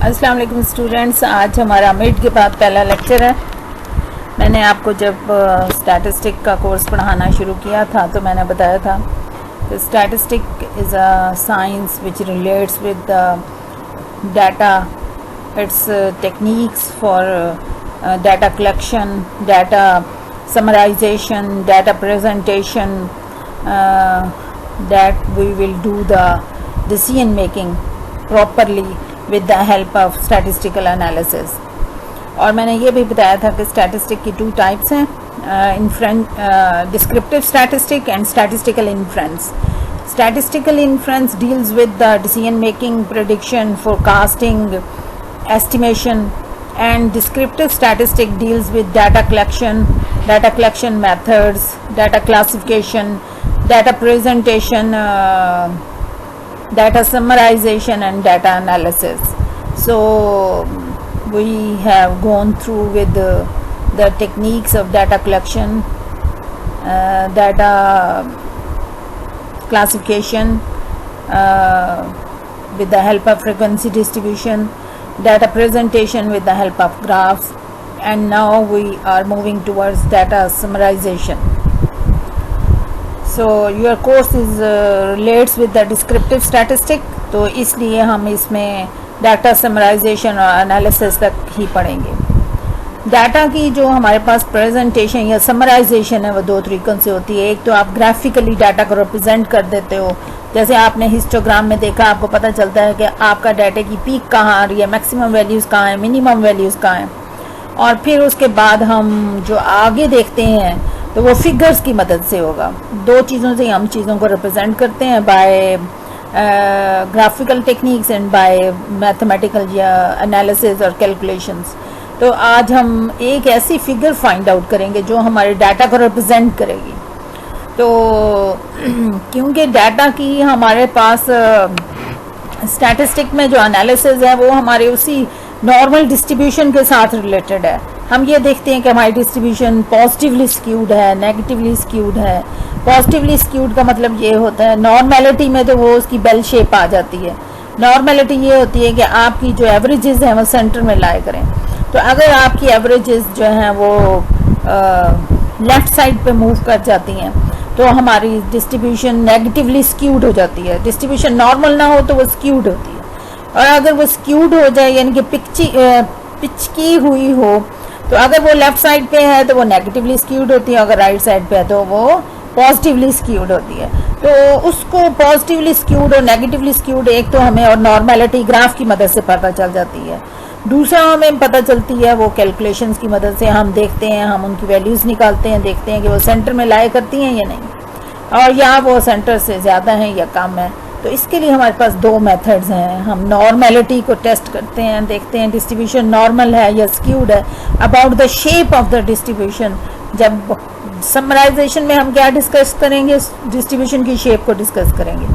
अस्सलाम वालेकुम स्टूडेंट्स, आज हमारा मिड के बाद पहला लेक्चर है। मैंने आपको जब स्टैटिस्टिक का कोर्स पढ़ाना शुरू किया था तो मैंने बताया था कि statistic is a science which relates with data, its techniques for data collection, data summarisation, data presentation, that we will do the decision making properly with the help of statistical analysis। और मैंने ये भी बताया था कि statistic की 2 types हैं, descriptive statistic and statistical inference. Statistical inference deals with the decision making, prediction, forecasting, estimation, and descriptive statistic deals with data collection methods, data classification, data presentation, data summarization and data analysis. So we have gone through with the techniques of data collection, data classification with the help of frequency distribution, data presentation with the help of graphs, and now we are moving towards data summarization. So your course is relates with the descriptive statistic, तो इसलिए हम इसमें data summarization और analysis तक ही पढ़ेंगे। Data की जो हमारे पास प्रेजेंटेशन या समराइजेशन है वो 2 तरीक़ों से होती है। एक तो आप ग्राफिकली डाटा को रिप्रेजेंट कर देते हो, जैसे आपने हिस्टोग्राम में देखा, आपको पता चलता है कि आपका डाटा की पीक कहाँ आ रही है, मैक्सिमम वैल्यूज़ कहाँ हैं, मिनिमम वैल्यूज़ कहाँ हैं। और फिर उसके बाद हम जो आगे देखते हैं तो वो फिगर्स की मदद से होगा। 2 चीज़ों से हम चीज़ों को रिप्रेजेंट करते हैं, by graphical techniques and by mathematical या एनालिसिस और कैलकुलेशंस। तो आज हम एक ऐसी फिगर फाइंड आउट करेंगे जो हमारे डाटा को रिप्रेजेंट करेगी। तो क्योंकि डाटा की हमारे पास स्टैटिस्टिक में जो एनालिसिस है वो हमारे उसी नॉर्मल डिस्ट्रीब्यूशन के साथ रिलेटेड है। हम ये देखते हैं कि हमारी डिस्ट्रीब्यूशन पॉजिटिवली स्क्यूड है, नेगेटिवली स्क्यूड है। पॉजिटिवली स्क्यूड का मतलब ये होता है, नॉर्मेलिटी में तो वो उसकी बेल शेप आ जाती है। नॉर्मेलिटी ये होती है कि आपकी जो एवरेजेस हैं वो सेंटर में लाया करें। तो अगर आपकी एवरेजेस जो हैं वो लेफ़्ट साइड पे मूव कर जाती हैं तो हमारी डिस्ट्रीब्यूशन नेगेटिवली स्क्यूड हो जाती है। डिस्ट्रीब्यूशन नॉर्मल ना हो तो वो स्क्यूड होती है, और अगर वो स्क्यूड हो जाए यानी कि पिचकी हुई हो, तो अगर वो लेफ़्ट साइड पे है तो वो नेगेटिवली स्क्यूड होती है, अगर राइट साइड पे है तो वो पॉजिटिवली स्क्यूड होती है। तो उसको पॉजिटिवली स्क्यूड और नेगेटिवली स्क्यूड एक तो हमें और नॉर्मेलिटी ग्राफ की मदद से पता चल जाती है। दूसरा हमें पता चलती है वो कैलकुलेशंस की मदद से। हम देखते हैं, हम उनकी वैल्यूज़ निकालते हैं, देखते हैं कि वो सेंटर में लाया करती हैं या नहीं, और या वो सेंटर से ज़्यादा हैं या कम है। तो इसके लिए हमारे पास 2 मेथड्स हैं। हम नॉर्मेलिटी को टेस्ट करते हैं, देखते हैं डिस्ट्रीब्यूशन नॉर्मल है या स्क्यूड है। About the shape of the distribution, जब समराइजेशन में हम क्या डिस्कस करेंगे, डिस्ट्रीब्यूशन की शेप को डिस्कस करेंगे।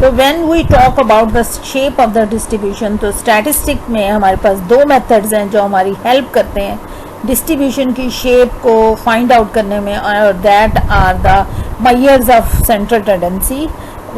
तो when we talk about the shape of the distribution, तो स्टैटिस्टिक में हमारे पास 2 मेथड्स हैं जो हमारी हेल्प करते हैं डिस्ट्रीब्यूशन की शेप को फाइंड आउट करने में, और that are the measures of central tendency.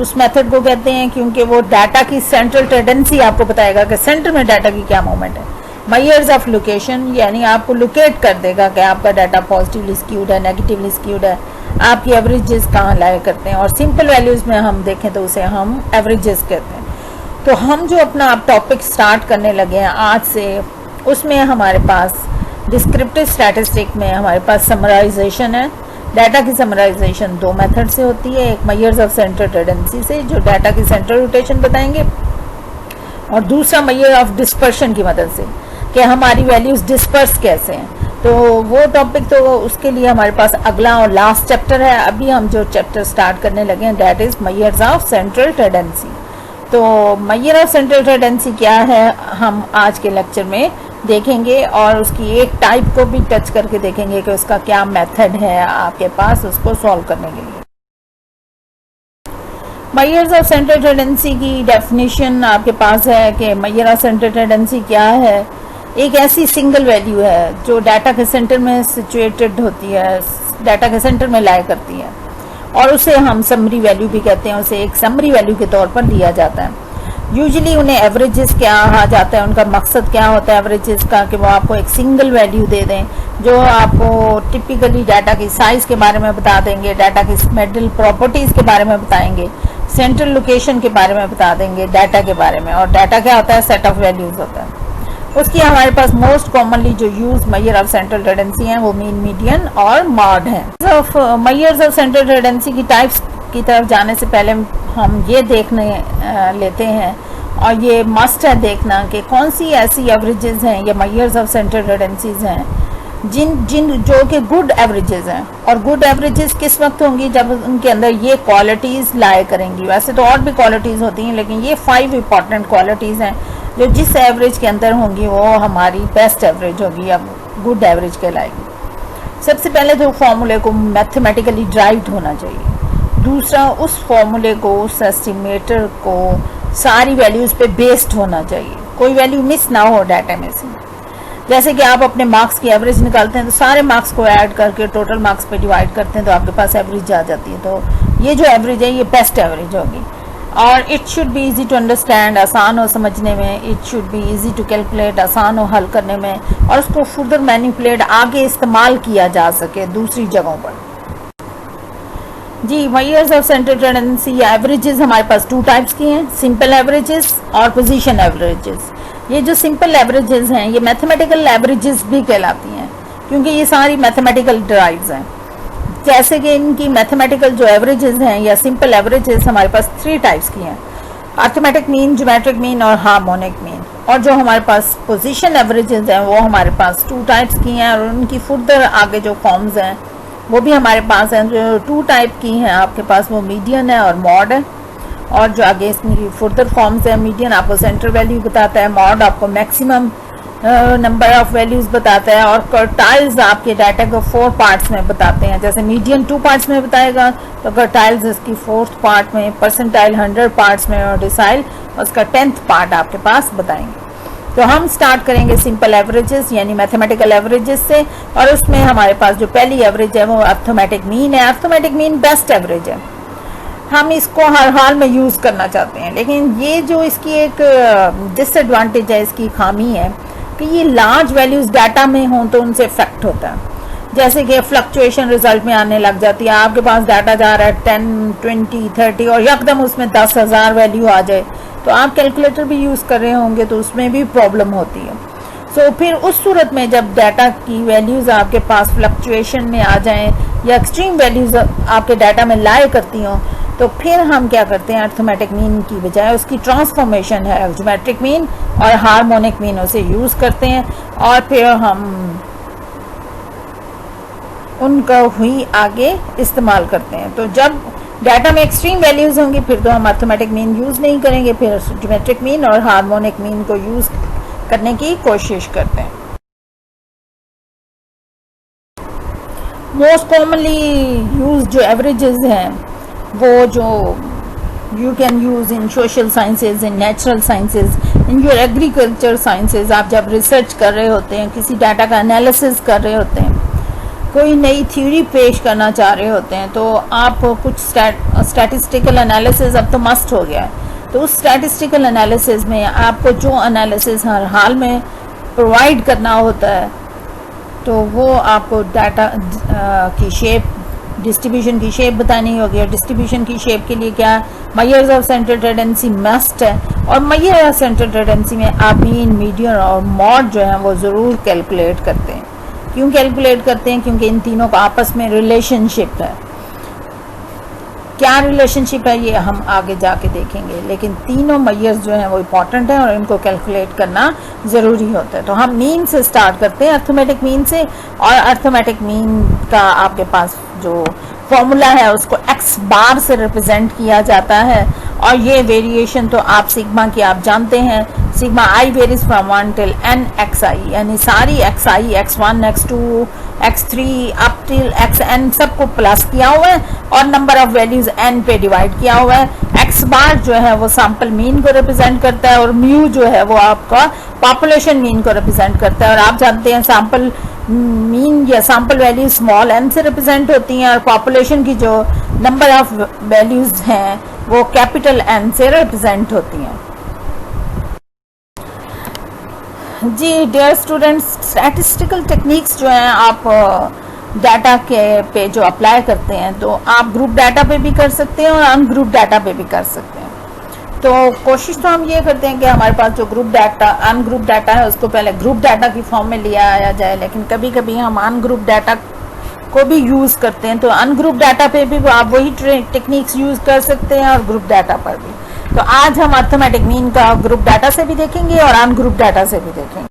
उस मेथड को कहते हैं क्योंकि वो डाटा की सेंट्रल टेंडेंसी आपको बताएगा कि सेंटर में डाटा की क्या मूवमेंट है। मेजर्स ऑफ लोकेशन यानी आपको लोकेट कर देगा कि आपका डाटा पॉजिटिवली स्क्यूड है, नेगेटिवली स्क्यूड है, आपकी एवरेजेस कहाँ लाया करते हैं। और सिंपल वैल्यूज़ में हम देखें तो उसे हम एवरेजेस कहते हैं। तो हम जो अपना आप टॉपिक स्टार्ट करने लगे हैं आज से, उसमें हमारे पास डिस्क्रिप्टिव स्टैटिस्टिक में हमारे पास समराइजेशन है। डाटा की समराइजेशन 2 मेथड से होती है, एक मेजर्स ऑफ सेंट्रल टेंडेंसी से जो डाटा की सेंट्रल रोटेशन बताएंगे, और दूसरा मेजर ऑफ डिस्पर्शन की मदद से कि हमारी वैल्यूज़ डिस्पर्स कैसे हैं। तो वो टॉपिक तो उसके लिए हमारे पास अगला और लास्ट चैप्टर है। अभी हम जो चैप्टर स्टार्ट करने लगे हैं that is measures of central tendency. तो मेजर ऑफ सेंट्रल टेंडेंसी क्या है हम आज के लेक्चर में देखेंगे, और उसकी एक टाइप को भी टच करके देखेंगे कि उसका क्या मेथड है आपके पास उसको सॉल्व करने के लिए। मेजर्स ऑफ सेंट्रल टेंडेंसी की डेफिनेशन आपके पास है कि मेजर ऑफ सेंट्रल टेंडेंसी क्या है। एक ऐसी सिंगल वैल्यू है जो डाटा के सेंटर में सिचुएटेड होती है, डाटा के सेंटर में लाया करती है, और उसे हम समरी वैल्यू भी कहते हैं। उसे एक समरी वैल्यू के तौर पर लिया जाता है। यूजुअली उन्हें एवरेजेस क्या कहा जाता है, उनका मकसद क्या होता है एवरेजेस का, कि वो आपको एक सिंगल वैल्यू दे दें जो आपको टिपिकली डाटा की साइज़ के बारे में बता देंगे, डाटा की मेटल प्रॉपर्टीज़ के बारे में बताएंगे, सेंट्रल लोकेशन के बारे में बता देंगे डाटा के बारे में। और डाटा क्या होता है, सेट ऑफ वैल्यूज़ होता है। उसकी हमारे पास मोस्ट कॉमनली जो use major of central tendency हैं वो मीन, मीडियन और मॉड हैं। Of measures of central tendency की टाइप्स की तरफ जाने से पहले हम ये देखने लेते हैं, और ये मस्ट है देखना कि कौन सी ऐसी एवरेजेस हैं या मेजर्स ऑफ सेंट्रल टेंडेंसीज हैं जिन जो कि गुड एवरेजेस हैं। और गुड एवरेजेस किस वक्त होंगी, जब उनके अंदर ये क्वालिटीज़ लाए करेंगी। वैसे तो और भी क्वालिटीज़ होती हैं, लेकिन ये 5 इंपॉर्टेंट क्वालिटीज़ हैं जो जिस एवरेज के अंदर होंगी वो हमारी बेस्ट एवरेज होगी या गुड एवरेज कहलाएगी। सबसे पहले तो फॉर्मूले को मैथमेटिकली ड्राइव्ड होना चाहिए। दूसरा, उस फॉर्मूले को, उस एस्टिमेटर को सारी वैल्यूज़ पे बेस्ड होना चाहिए, कोई वैल्यू मिस ना हो डाटा में से। जैसे कि आप अपने मार्क्स की एवरेज निकालते हैं तो सारे मार्क्स को ऐड करके टोटल मार्क्स पे डिवाइड करते हैं तो आपके पास एवरेज आ जाती है। तो ये जो एवरेज है ये बेस्ट एवरेज होगी। और it should be easy to understand, आसान हो समझने में। It should be easy to calculate, आसान हो हल करने में, और उसको फर्दर मैनिपुलेट आगे इस्तेमाल किया जा सके दूसरी जगहों पर। जी, मेजर्स ऑफ सेंट्रल टेंडेंसी या एवरेजेस हमारे पास 2 टाइप्स की हैं, सिंपल एवरेजेस और पोजीशन एवरेजेस। ये जो सिंपल एवरेजेस हैं ये मैथमेटिकल एवरेजेस भी कहलाती हैं, क्योंकि ये सारी मैथमेटिकल ड्राइव्स हैं। जैसे कि इनकी मैथमेटिकल जो एवरेजेस हैं या सिंपल एवरेजेस हमारे पास 3 टाइप्स की हैं, अर्थमेटिक मीन, ज्योमेट्रिक मीन और हार्मोनिक मीन। और जो हमारे पास पोजीशन एवरेजेस हैं वो हमारे पास 2 टाइप्स की हैं, और उनकी फर्दर आगे जो फॉर्म्स हैं वो भी हमारे पास हैं। जो 2 टाइप की हैं आपके पास वो मीडियन है और मॉड है। और जो आगे इसकी फर्दर फॉर्म्स है, मीडियन आपको सेंटर वैल्यू बताता है, मॉड आपको मैक्सिमम नंबर ऑफ वैल्यूज बताता है, और कर्टाइल्स आपके डाटा को 4 पार्ट्स में बताते हैं। जैसे मीडियन 2 पार्ट्स में बताएगा तो कर्टाइल्स इसकी 4th पार्ट में, परसेंटाइल 100 पार्ट्स में, और डिसाइल उसका 10th पार्ट आपके पास बताएंगे। तो हम स्टार्ट करेंगे सिंपल एवरेजेस यानी मैथमेटिकल एवरेजेस से, और उसमें हमारे पास जो पहली एवरेज है वो अर्थमेटिक मीन है। अर्थमेटिक मीन बेस्ट एवरेज है, हम इसको हर हाल में यूज़ करना चाहते हैं। लेकिन ये जो इसकी एक डिसएडवांटेज है, इसकी खामी है कि ये लार्ज वैल्यूज़ डाटा में हों तो उनसे इफेक्ट होता है। जैसे कि फ्लक्चुएशन रिजल्ट में आने लग जाती है, आपके पास डाटा जा रहा है 10, 20, 30 और यकदम उसमें 10,000 वैल्यू आ जाए तो आप कैलकुलेटर भी यूज़ कर रहे होंगे तो उसमें भी प्रॉब्लम होती है। सो फिर उस सूरत में जब डाटा की वैल्यूज़ आपके पास फ्लक्चुएशन में आ जाएं या एक्सट्रीम वैल्यूज़ आपके डाटा में लाए करती हों, तो फिर हम क्या करते हैं, अर्थमेटिक मीन की बजाय उसकी ट्रांसफॉर्मेशन है ज्योमेट्रिक मीन और हार्मोनिक मीन उसे यूज़ करते हैं, और फिर हम उनका हुई आगे इस्तेमाल करते हैं। तो जब डाटा में एक्सट्रीम वैल्यूज़ होंगी फिर तो हम अर्थमेटिक मीन यूज़ नहीं करेंगे, फिर ज्योमेट्रिक मीन और हार्मोनिक मीन को यूज़ करने की कोशिश करते हैं। मोस्ट कॉमनली यूज जो एवरेजेस हैं वो जो you can use in social sciences, in natural sciences, in your agriculture sciences. आप जब रिसर्च कर रहे होते हैं, किसी डाटा का एनालिसिस कर रहे होते हैं, कोई नई थ्योरी पेश करना चाह रहे होते हैं, तो आप कुछ स्टैटिस्टिकल एनालिसिस अब तो मस्ट हो गया है। तो उस स्टैटिस्टिकल एनालिसिस में आपको जो एनालिसिस हर हाल में प्रोवाइड करना होता है तो वो आपको डाटा की शेप, डिस्ट्रीब्यूशन की शेप बतानी होगी। और डिस्ट्रीब्यूशन की शेप के लिए क्या, measures of central tendency must है, और मेजर ऑफ सेंट्रल टेंडेंसी में आप मीन, मीडियन और मॉड जो है वो ज़रूर कैलकुलेट करते हैं। क्यों कैलकुलेट करते हैं? क्योंकि इन तीनों का आपस में रिलेशनशिप है। क्या रिलेशनशिप है ये हम आगे जाके देखेंगे, लेकिन तीनों मेजर्स जो हैं वो इम्पॉर्टेंट हैं और इनको कैलकुलेट करना ज़रूरी होता है। तो हम मीन से स्टार्ट करते हैं, अर्थमेटिक मीन से। और अर्थमेटिक मीन का आपके पास जो फॉर्मूला है उसको x बार से रिप्रेजेंट किया जाता है, और ये वेरिएशन तो आप सिग्मा की आप जानते हैं, sigma I varies from 1 till n xi, यानी सारी xi, x1, x2, x3 up till xn सबको प्लस किया हुआ है और नंबर ऑफ वैल्यूज n पे डिवाइड किया हुआ है। x बार जो है वो सैंपल मीन को रिप्रेजेंट करता है, और म्यू जो है वो आपका पॉपुलेशन मीन को रिप्रेजेंट करता है। और आप जानते हैं सैंपल मीन या सैंपल वैल्यू स्मॉल n से रिप्रेजेंट होती हैं, और पॉपुलेशन की जो नंबर ऑफ वैल्यूज हैं वो कैपिटल N से रिप्रेजेंट होती हैं। जी डियर स्टूडेंट्स, स्टैटिस्टिकल टेक्निक्स जो हैं आप डाटा के पे जो अप्लाई करते हैं तो आप ग्रुप डाटा पे भी कर सकते हैं और अनग्रुप डाटा पे भी कर सकते हैं। तो कोशिश तो हम ये करते हैं कि हमारे पास जो ग्रुप डाटा अनग्रुप डाटा है उसको पहले ग्रुप डाटा की फॉर्म में लिया आया जाए, लेकिन कभी कभी हम अनग्रुप डाटा को भी यूज़ करते हैं। तो अनग्रुप डाटा पे भी आप वही टेक्निक्स यूज़ कर सकते हैं और ग्रुप डाटा पर भी। तो आज हम अर्थमेटिक मीन का ग्रुप डाटा से भी देखेंगे और अनग्रुप डाटा से भी देखेंगे।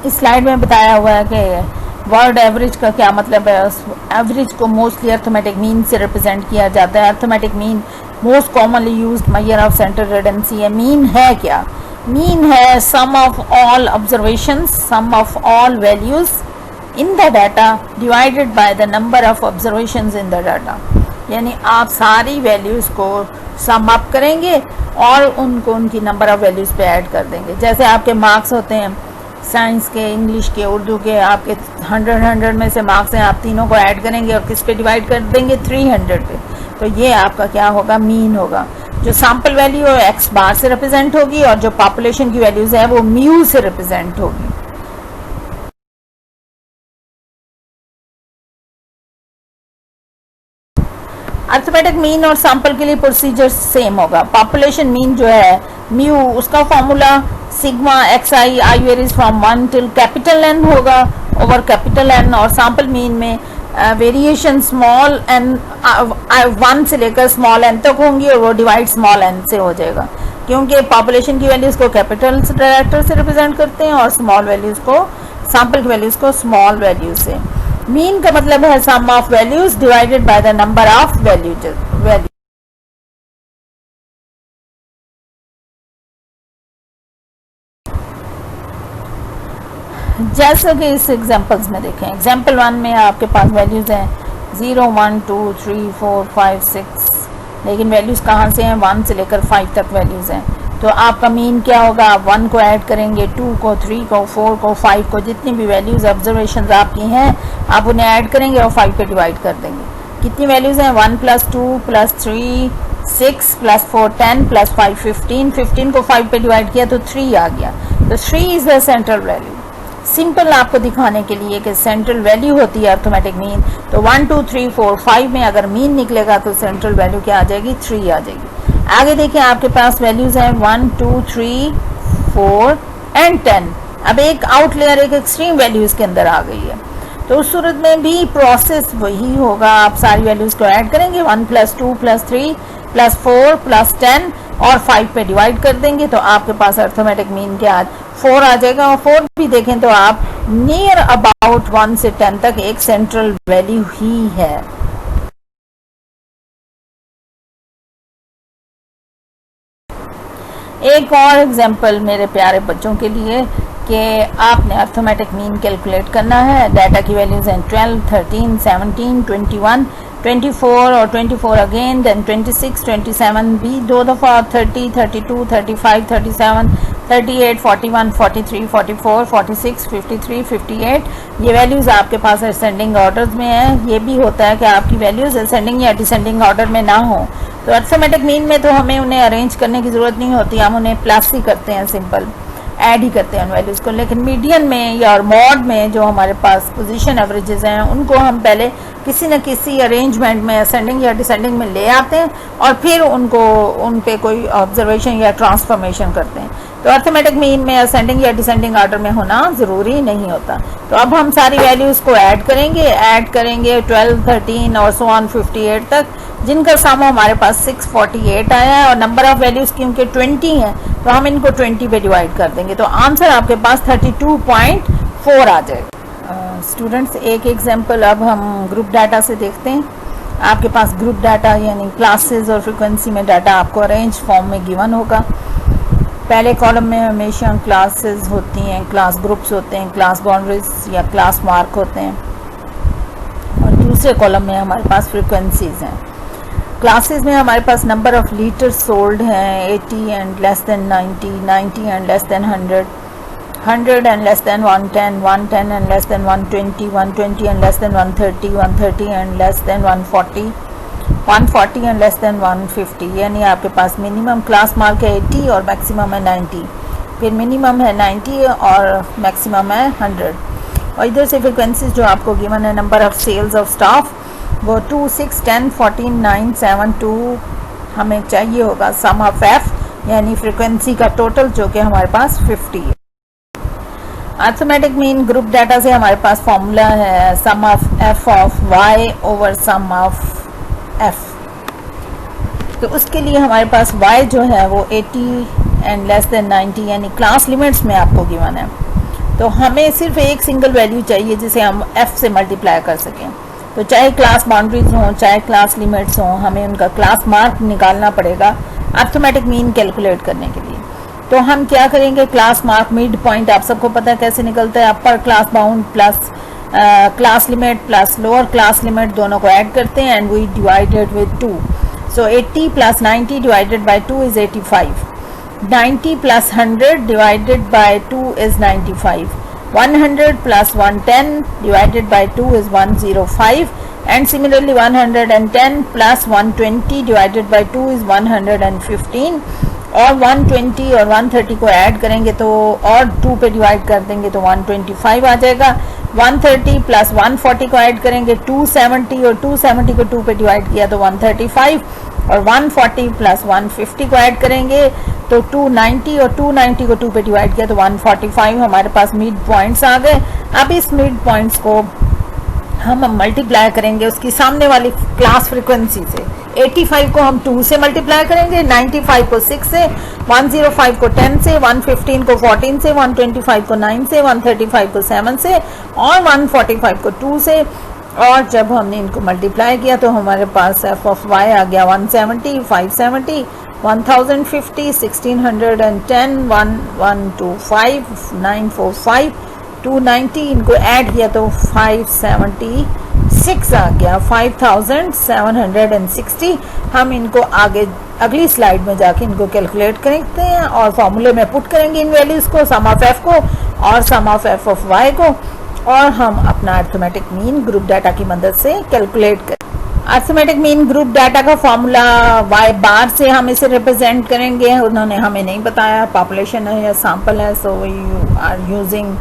इस स्लाइड में बताया हुआ है कि वर्ड एवरेज का क्या मतलब है। एवरेज को मोस्टली अर्थमेटिक मीन से रिप्रेजेंट किया जाता है। Arithmetic mean most commonly used measure of central tendency है। मीन है क्या? मीन है sum of all observations, sum of all values in the data divided by the number of observations in the data. यानी आप सारी values को sum up करेंगे और उनको उनकी नंबर ऑफ वैल्यूज़ पे ऐड कर देंगे। जैसे आपके मार्क्स होते हैं साइंस के, इंग्लिश के, उर्दू के, आपके 100 में से मार्क्स हैं, आप तीनों को ऐड करेंगे और किस पे डिवाइड कर देंगे? 300 पे। तो ये आपका क्या होगा? मीन होगा। जो सैंपल वैल्यू है एक्स बार से रिप्रेजेंट होगी और जो पॉपुलेशन की वैल्यूज़ है वो म्यू से रिप्रेजेंट होगी। अर्थमेटिक मीन और सैंपल के लिए प्रोसीजर सेम होगा। पॉपुलेशन मीन जो है म्यू, उसका formula sigma x i i varies from 1 till capital N होगा ओवर कैपिटल एन। और सैंपल मीन में वेरिएशन स्मॉल एन 1 से लेकर स्मॉल एन तक होंगी और वो डिवाइड स्मॉल एन से हो जाएगा, क्योंकि पॉपुलेशन की वैल्यूज़ को कैपिटल कैरेक्टर से रिप्रेजेंट करते हैं और स्मॉल वैल्यूज़ को, सैंपल की वैल्यूज़ को स्मॉल वैल्यू से। मीन का मतलब है sum of values divided by the number of value. जैसे कि इस एग्जांपल्स में देखें, एग्जांपल 1 में आपके पास वैल्यूज हैं 0 1 2 3 4 5 6, लेकिन वैल्यूज कहाँ से हैं? 1 से लेकर 5 तक वैल्यूज हैं। तो आपका मीन क्या होगा? आप 1 को ऐड करेंगे, 2 को, 3 को, 4 को, 5 को, जितनी भी वैल्यूज ऑब्जर्वेशन आपकी हैं आप उन्हें ऐड करेंगे और 5 पे डिवाइड कर देंगे। कितनी वैल्यूज हैं? 1 + 2 + 3 6 + 4 10 + 5 15। 15 को 5 पे डिवाइड किया तो 3 आ गया। तो 3 is the central value. Simple आपको दिखाने के लिए कि सेंट्रल वैल्यू होती है अर्थमेटिक मीन, तो 1 2 3 4 5 में अगर मीन निकलेगा तो सेंट्रल वैल्यू क्या आ जाएगी? 3 आ जाएगी। आगे देखिए आपके पास वैल्यूज हैं 1 2 3 4 एंड 10। अब एक आउटलेयर, एक एक्सट्रीम वैल्यू इसके अंदर आ गई है। तो उस सूरत में भी प्रोसेस वही होगा। आप सारी वैल्यूज को ऐड करेंगे, 1 + 2 + 3 + 4 + 10 और 5 पे डिवाइड कर देंगे तो आपके पास अर्थमेटिक मीन क्या 4 आ जाएगा। और 4 भी देखें तो आप नियर अबाउट 1 से 10 तक एक सेंट्रल वैल्यू ही है। एक और एग्जांपल मेरे प्यारे बच्चों के लिए कि आपने अर्थमेटिक मीन कैलकुलेट करना है। डाटा की वैल्यूज हैं 12 13 17 21 24 और 24 अगेन, देन 26 27 भी 2 दफ़ा, 30 32 35 37 38 41 43 44 46 53 58। ये वैल्यूज़ आपके पास असेंडिंग ऑर्डर्स में है। ये भी होता है कि आपकी वैल्यूज़ असेंडिंग या डिसेंडिंग ऑर्डर में ना हो। तो अर्थमेटिक मीन में तो हमें उन्हें अरेंज करने की ज़रूरत नहीं होती, हम उन्हें प्लस ही करते हैं, सिंपल ऐड ही करते हैं उन वैल्यूज़ को। लेकिन मीडियन में या मॉड में जो हमारे पास पोजीशन एवरेजेस हैं उनको हम पहले किसी न किसी अरेंजमेंट में असेंडिंग या डिसेंडिंग में ले आते हैं और फिर उनको उन पे कोई ऑब्जर्वेशन या ट्रांसफॉर्मेशन करते हैं। तो अर्थमेटिक मीन में असेंडिंग या डिसेंडिंग ऑर्डर में होना ज़रूरी नहीं होता। तो अब हम सारी वैल्यूज़ को ऐड करेंगे 12 13 और सो ऑन 58 तक, जिनका सम हमारे पास 648 आया है और नंबर ऑफ वैल्यूज़ क्योंकि 20 हैं तो हम इनको 20 पे डिवाइड कर देंगे तो आंसर आपके पास 32.4 आ जाएगा। स्टूडेंट्स, एक एग्जांपल अब हम ग्रुप डाटा से देखते हैं। आपके पास ग्रुप डाटा यानी क्लासेस और फ्रीक्वेंसी में डाटा आपको अरेंज फॉर्म में गिवन होगा। पहले कॉलम में हमेशा क्लासेस होती हैं, क्लास ग्रुप्स होते हैं, क्लास बाउंड्रीज या क्लास मार्क होते हैं, और दूसरे कॉलम में हमारे पास फ्रीक्वेंसीज हैं। क्लासेस में हमारे पास नंबर ऑफ लीटर सोल्ड हैं 80 and less than 90, 90 and less than 100, 100 and less than 110, 110 and less than 120, 120 and less than 130, 130 and less than 140, 140 and less than 150, यानी आपके पास मिनिमम क्लास मार्क है 80 और मैक्सिमम है 90, फिर मिनिमम है 90 और मैक्सिमम है 100। और इधर से फ्रिक्वेंसीज जो आपको गिवन है, number of sales of staff वो 2, 6, 10, 14, 9, 7, 2 हमें चाहिए होगा सम ऑफ एफ, यानी फ्रिक्वेंसी का टोटल जो कि हमारे पास 50 है। अर्थमेटिक मीन ग्रुप डाटा से हमारे पास फॉर्मूला है sum of F of Y over sum of F. तो उसके लिए हमारे पास y जो है वो 80 एंड लेस देन 90 यानी क्लास लिमिट्स में आपको गिवन है। तो हमें सिर्फ एक सिंगल वैल्यू चाहिए जिसे हम f से मल्टीप्लाई कर सकें। तो चाहे क्लास बाउंड्रीज हों चाहे क्लास लिमिट्स हों, हमें उनका क्लास मार्क निकालना पड़ेगा अर्थमेटिक मीन कैलकुलेट करने के लिए। तो हम क्या करेंगे, क्लास मार्क मिड पॉइंट आप सबको पता है कैसे निकलता है, upper class bound plus class limit plus lower class limit दोनों को ऐड करते हैं and we divided with 2। So 80 plus 90 divided by 2 is 85. 90 plus 100 divided by 2 is 95. 100 plus 110 divided by 2 is 105. And similarly 110 plus 120 divided by 2 is 115. और 120 और 130 को add करेंगे तो और 2 पे डिवाइड कर देंगे तो 125 आ जाएगा। 130 प्लस 140 को ऐड करेंगे 270 और 270 को 2 पे डिवाइड किया तो 135 और 140 प्लस 150 को ऐड करेंगे तो 290 और 290 को 2 पे डिवाइड किया तो 145। हमारे पास मिड पॉइंट्स आ गए। अब इस मिड पॉइंट्स को हम मल्टीप्लाई करेंगे उसकी सामने वाली क्लास फ्रीक्वेंसी से। 85 को हम 2 से मल्टीप्लाई करेंगे, 95 को 6 से, 105 को 10 से, 115 को 14 से, 125 को 9 से, 135 को 7 से और 145 को 2 से। और जब हमने इनको मल्टीप्लाई किया तो हमारे पास एफ ऑफ वाई आ गया 170, 570, 1050, 1610, 1125, 945, 290। इनको ऐड किया तो 576 आ गया, 5760। हम इनको आगे अगली स्लाइड में जाके इनको कैलकुलेट करते हैं और फॉर्मूले में पुट करेंगे इन वैल्यूज़ को, सम ऑफ एफ को और सम ऑफ एफ ऑफ वाई को, और हम अपना अर्थमेटिक मीन ग्रुप डाटा की मदद से कैलकुलेट करें। अर्थमेटिक मीन ग्रुप डाटा का फॉर्मूला वाई बार से हम इसे रिप्रेजेंट करेंगे। उन्होंने हमें नहीं बताया पॉपुलेशन है या सैंपल है, so we are using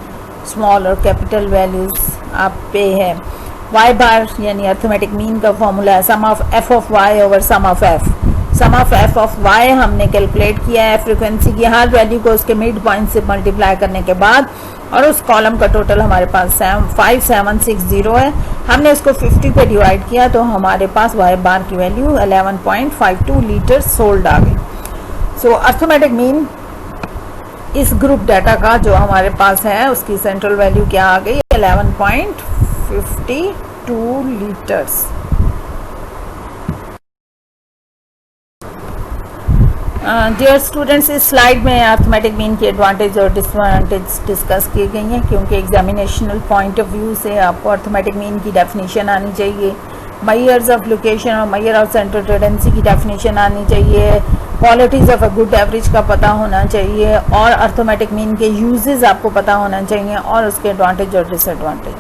small और कैपिटल वैल्यूज आप पे है। वाई बार यानी अर्थमेटिक मीन का फॉर्मूला है sum of F of Y over sum of F. Sum of F of Y हमने कैलकुलेट किया है फ्रीक्वेंसी की हर वैल्यू को उसके मिड पॉइंट से मल्टीप्लाई करने के बाद, और उस कॉलम का टोटल हमारे पास 5760 है। हमने उसको 50 पे डिवाइड किया तो हमारे पास वाई बार की वैल्यू 11.52 लीटर सोल्ड आ गई। सो अर्थमेटिक मीन इस ग्रुप डाटा का जो हमारे पास है उसकी सेंट्रल वैल्यू क्या आ गई, 11.52 लीटर्स। डियर स्टूडेंट्स, इस स्लाइड में अर्थमेटिक मीन की एडवांटेज और डिसएडवांटेज डिस्कस की गई हैं, क्योंकि एग्जामिनेशनल पॉइंट ऑफ व्यू से आपको अर्थमेटिक मीन की डेफिनेशन आनी चाहिए, मेजर्स ऑफ लोकेशन और मेजर ऑफ सेंट्रल टेंडेंसी की डेफिनेशन आनी चाहिए, qualities of a good average का पता होना चाहिए, और अर्थमेटिक मीन के यूजेस आपको पता होना चाहिए और उसके एडवांटेज और डिसएडवांटेज।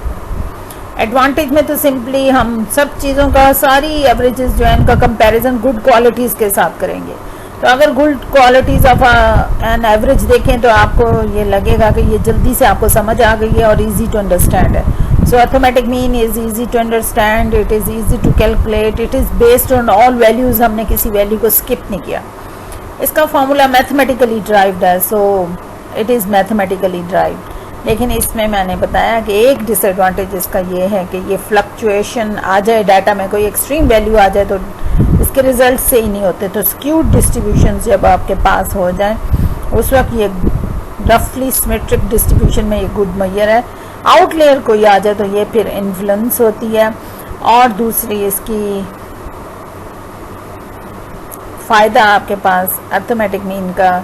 एडवांटेज में तो सिंपली हम सब चीज़ों का, सारी एवरेजेस जो है इनका कंपैरिजन गुड क्वालिटीज़ के साथ करेंगे। तो अगर good qualities of an average देखें तो आपको ये लगेगा कि ये जल्दी से आपको समझ आ गई है और इजी टू अंडरस्टैंड है। So arithmetic mean is easy to understand, it is easy to calculate, it is based on all values, हमने किसी वैल्यू को स्किप नहीं किया। इसका फॉर्मूला मैथमेटिकली ड्राइव्ड है, so it is mathematically derived. लेकिन इसमें मैंने बताया कि एक डिसएडवांटेज इसका ये है कि ये फ्लक्चुएशन आ जाए, डाटा में कोई एक्सट्रीम वैल्यू आ जाए तो इसके रिजल्ट से ही नहीं होते। तो स्क्यूड डिस्ट्रीब्यूशन जब आपके पास हो जाए उस वक्त ये रफली सिमेट्रिक डिस्ट्रीब्यूशन में ये गुड मेजर है। आउटलेयर कोई आ जाए तो ये फिर इन्फ्लुएंस होती है। और दूसरी इसकी फ़ायदा आपके पास अर्थमेटिक मीन का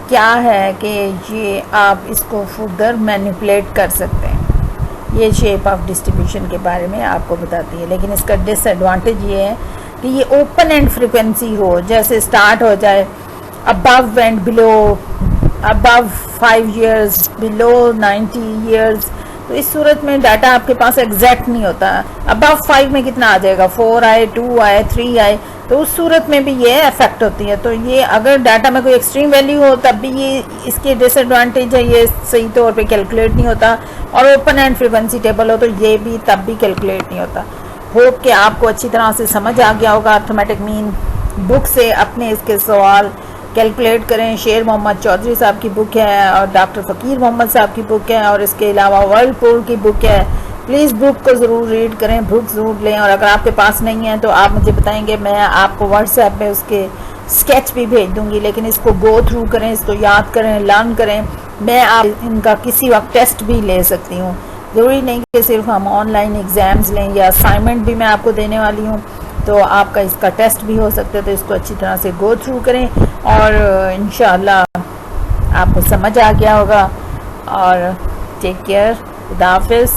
क्या है कि ये आप इसको फर्दर मैनिपुलेट कर सकते हैं, ये शेप ऑफ डिस्ट्रीब्यूशन के बारे में आपको बताती है। लेकिन इसका डिसएडवांटेज ये है कि ये ओपन एंड फ्रीक्वेंसी हो, जैसे स्टार्ट हो जाए above and below, above 5 years, below 90 years, तो तो इस सूरत में डाटा आपके पास एग्जैक्ट नहीं होता है। अबव 5 में कितना आ जाएगा, 4 आए, 2 आए, 3 आए, तो उस सूरत में भी ये अफेक्ट होती है। तो ये अगर डाटा में कोई एक्सट्रीम वैल्यू हो तब भी ये इसकी डिसएडवांटेज है, ये सही तौर पे कैलकुलेट नहीं होता। और ओपन एंड फ्रीक्वेंसी टेबल हो तो ये भी तब भी कैलकुलेट नहीं होता। होप कि आपको अच्छी तरह से समझ आ गया होगा। अर्थमेटिक मीन बुक से अपने इसके सवाल कैलकुलेट करें। शेर मोहम्मद चौधरी साहब की बुक है और डॉक्टर फ़कीर मोहम्मद साहब की बुक है, और इसके अलावा वर्ल्ड पूल की बुक है। प्लीज़ बुक को ज़रूर रीड करें, बुक ज़रूर लें। और अगर आपके पास नहीं है तो आप मुझे बताएंगे, मैं आपको व्हाट्सएप पे उसके स्केच भी भेज दूंगी। लेकिन इसको गो थ्रू करें, इसको याद करें, लर्न करें। मैं आप इनका किसी वक्त टेस्ट भी ले सकती हूँ, ज़रूरी नहीं कि सिर्फ हम ऑनलाइन एग्ज़ाम्स लें, या असाइनमेंट भी मैं आपको देने वाली हूँ, तो आपका इसका टेस्ट भी हो सकता है। तो इसको अच्छी तरह से गो थ्रू करें और इंशाअल्लाह आपको समझ आ गया होगा। और टेक केयर, खुदा हाफिज़।